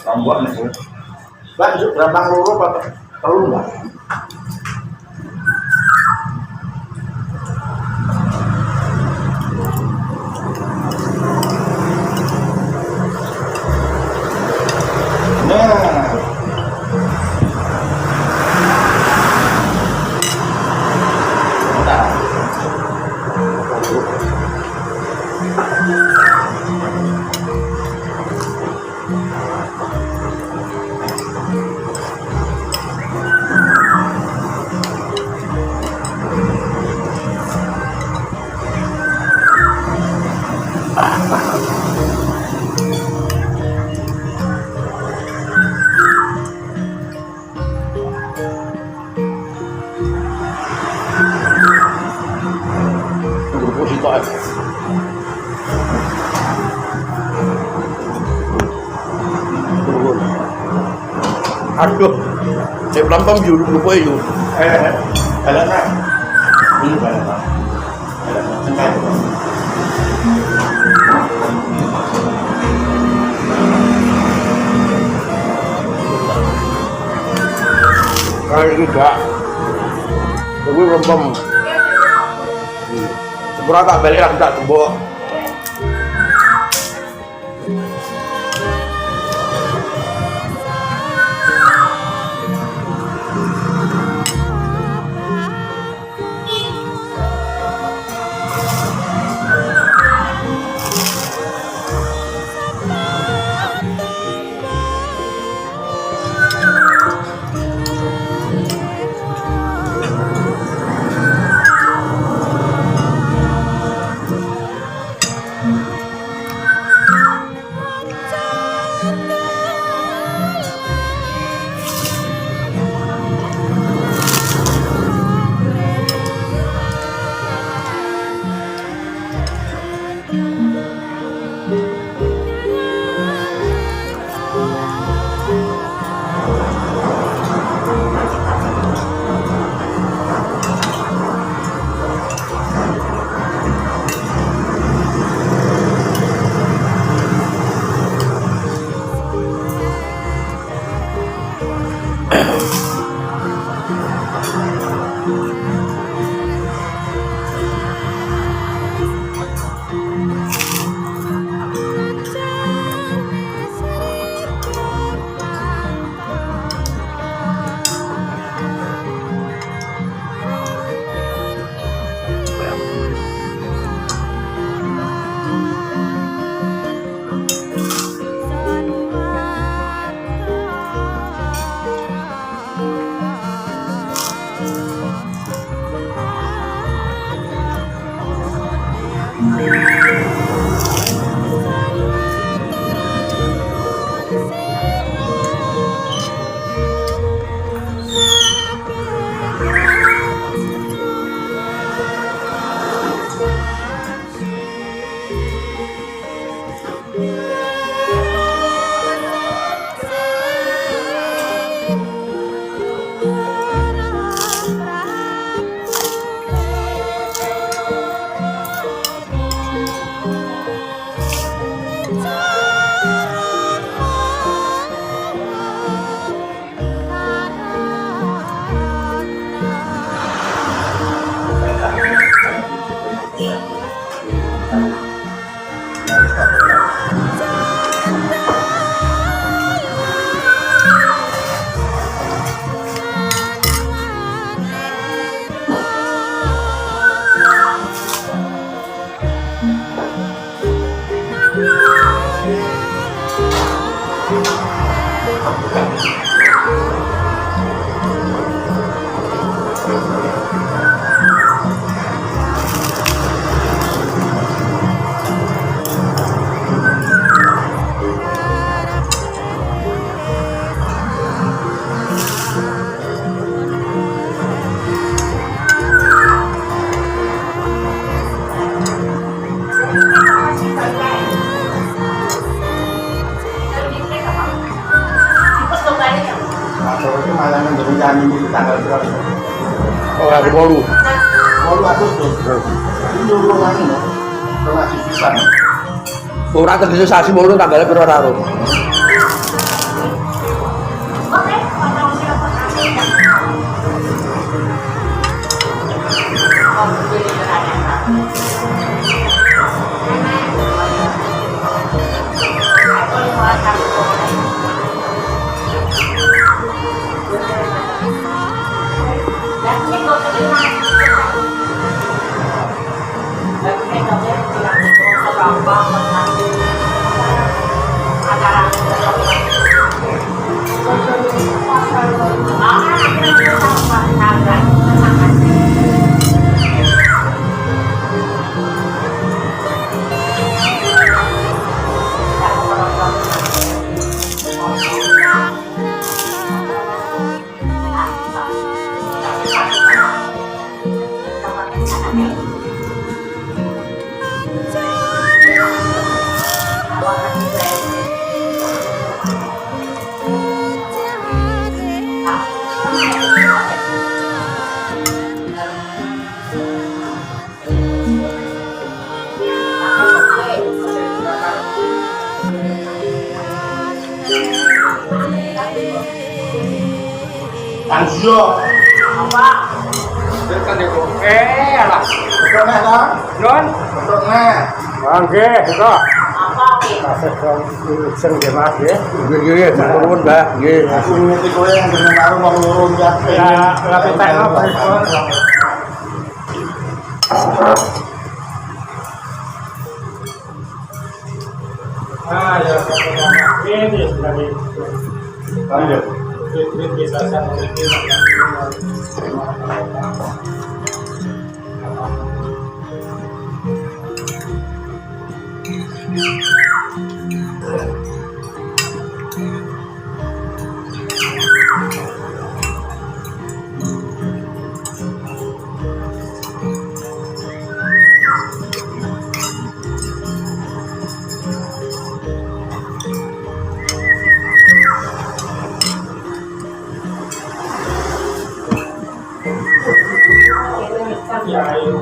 Lombok nih. Lanjut berapa loro apa telu enggak? Aduh, saya pelampam juga lupa itu. Ada kan? Ini ada kan? Ada kan? Kali juga, gue pelampam. Sepura tak balik lah tak tembok. tanggal berapa? Oh, hari Bolu. Bolu Agustus. Ini dulu lagi no, masih bisa. Ora tegese sasi Bolu tanggalnya piro karo? Anjo. Apa? Tekan itu. Alah. Betul nih kan? Non. Betul nih. Oke, itu. Apa oke? Kasih dong sing ge Mas ya. Nggih, nuwun, Mbak. Nggih. Aku ngerti kowe yang dengan karo wong loro ya. Ya, tapi tak apa itu. Ah, ya, ini lagi. Lanjut. Bisa satu ini. Ya, itu.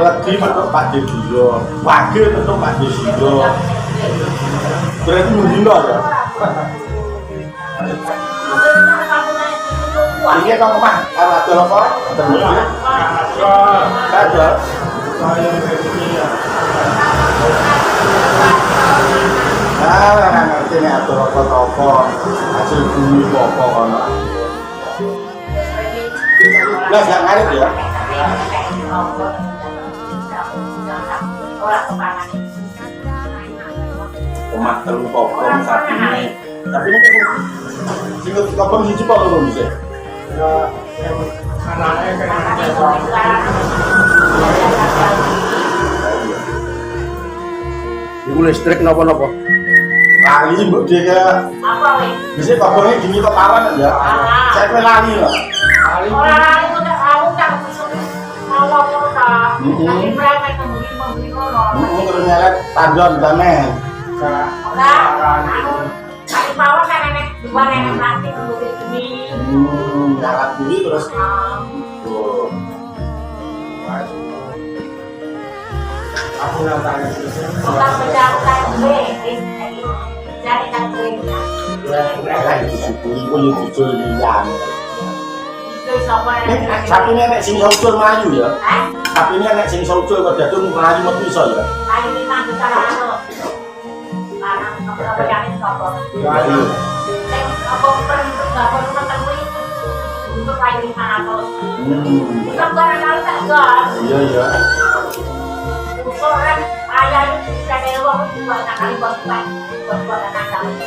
Lagi untuk Pak Dedio, wakil untuk Pak Dedio. Berarti mungkin ya? Ini kau kemana? Kalau ada apa? Ada mobil? Ada. Nah, nanti nih ada apa-apa hasil bumi apa kan? Nah, jangan ngarit ya. Omah telu kopong saat ini. Tapi ini kan singkat kopong siji apa lho bisa? Anaknya kan Iku listrik napa-napa? Kali mbok dia Apa weh? bisa kopongnya gini kok kawan ya. Saya kowe lali lho. Paling Orang itu tak tahu tak bisa nolong kita. Tapi mereka itu memberi nolong. Terus nyelek tandon damen. Orang, kali bawah kan nenek dua nenek plastik putih ini. Jalan dulu terus. Tuh. aku yang tanya Bukan mencapai gue, jadi kan gue. Iku yo jujur liyan. Itu siapa yang Sapi nek sing saucul mlayu ya. Hah? Sapi nek sing saucul kok dadung mlayu metu iso ya. Ayo lima juta lah. Anak apa yang siapa? Apa pernah ketemu untuk ayo lima ratus. Bukan barang kali tak gas. Iya iya. Orang ayah itu bisa dari uang juga kali buat anak kami.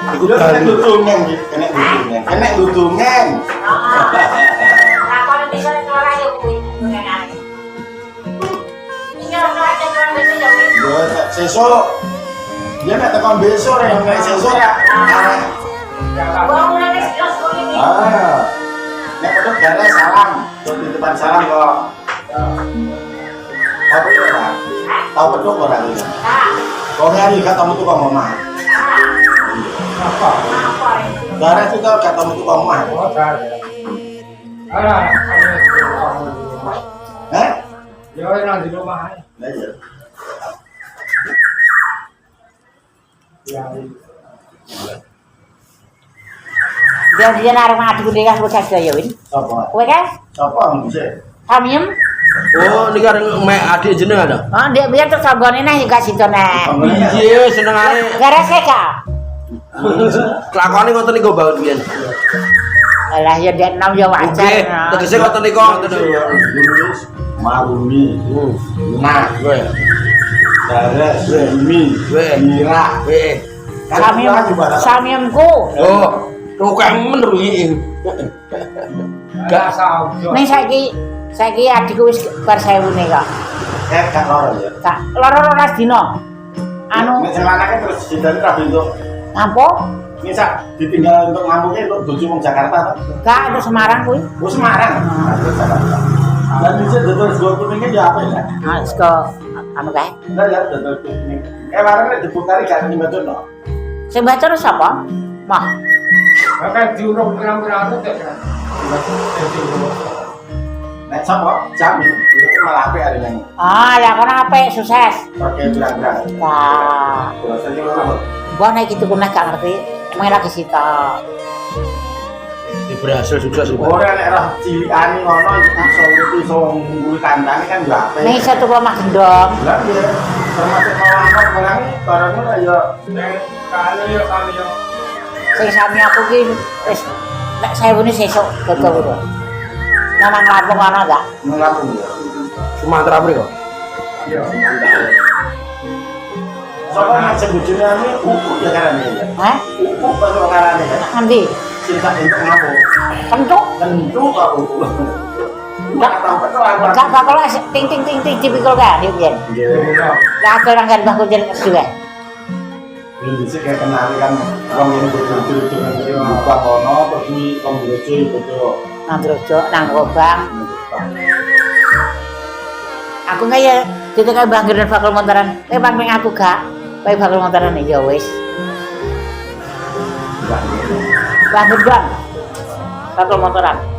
Iku kena dutungen iki, kena dutungen. Kena dutungen. Nah, kalau bisa keluar aja kuwi dengan ini orang orang bisa jadi. Yo sesuk. Dia nek tekan besok yang nek sesuk ya. Bangunan es kelas ini. Nek pedot gare salam, di depan salam kok. Tahu pedot ora? Tahu pedot ora iki? Nah, Kok hari ketemu tuh kok omah. apa apa ini? Gare itu kok ketemu tuh kok omah. oh ada Heh? ya orang di rumah Lah iya. ya Dia naruh adikku dia kan bocah saya win. Sapa? Kowe kan Sapa ngisi? samiem. Oh, ini kan mek adik jeneng ada. Oh, dia biar terus sabone nah juga situ nah. Iya, senengane. Gara seka. Kelakone ngoten niku banget biyen. Alah ya dia enam ya wajar. Oke, tegese ngoten niku ngoten niku. Lurus maruni. Nah, Gue. gare semi. Weh. Mira. Weh. Samiem samiemku. Oh, rukem iki. gak tahu Ning saiki adikku wis bar 1000 kok. Gak loro ya. Kak, loro-loro dino. Anu, Nek selanake terus ditani ra bentuk. ngampo? Misal ditinggal untuk ngamuknya untuk bojo wong Jakarta to. Kak, itu Semarang kuwi. Oh Semarang. Dan bisa dodol sego kuningnya ya apa ya? Ah, wis ke anu kae. Lah ya dodol kuning. Warung nek dibukari gak nyembatono. Sing baca sapa? Mah. maka diurung pirang-pirang itu kan Nek sapa? Jamin. Itu malah apik arep nang. Ah, ya kono apik sukses. Pakai bilang-bilang. Wah, Rasanya ngono. gua nek gitu kuna gak ngerti. Main lagi sita. Berhasil sukses juga. Ora nek roh cilikane ngono iso ngunggul kandhane kan yo apik. Ning satu rumah gendong. Lah ya termasuk malah barang barangnya lah ya kali ya Sing sami aku ki wis nek 1000 sesuk gagal lho. Nang Lampung ana gak? ngelampung ya. Sumatera mriko. iya Sopo nek sebujune ane uku ya karane ya. Hah? Uku kok karane ya. Nanti Sing tak entuk ngapung. kentuk Tentu kok uku. Enggak tahu betul apa. gak bakal ting ting ting ting dipikul kan yo pian. Lah aku nang kan bakul jeneng dhewe. Ini bisa kayak kenal kan orang yang betul-betul dengan buka kono pergi pembrojo betul. Nang Drojo nang Gobang. Aku nggak ya ketika bangkir dan bakul montaran. Bang ping aku gak. Bae bakul montaran ya wis. Bangkir dan bakul montaran.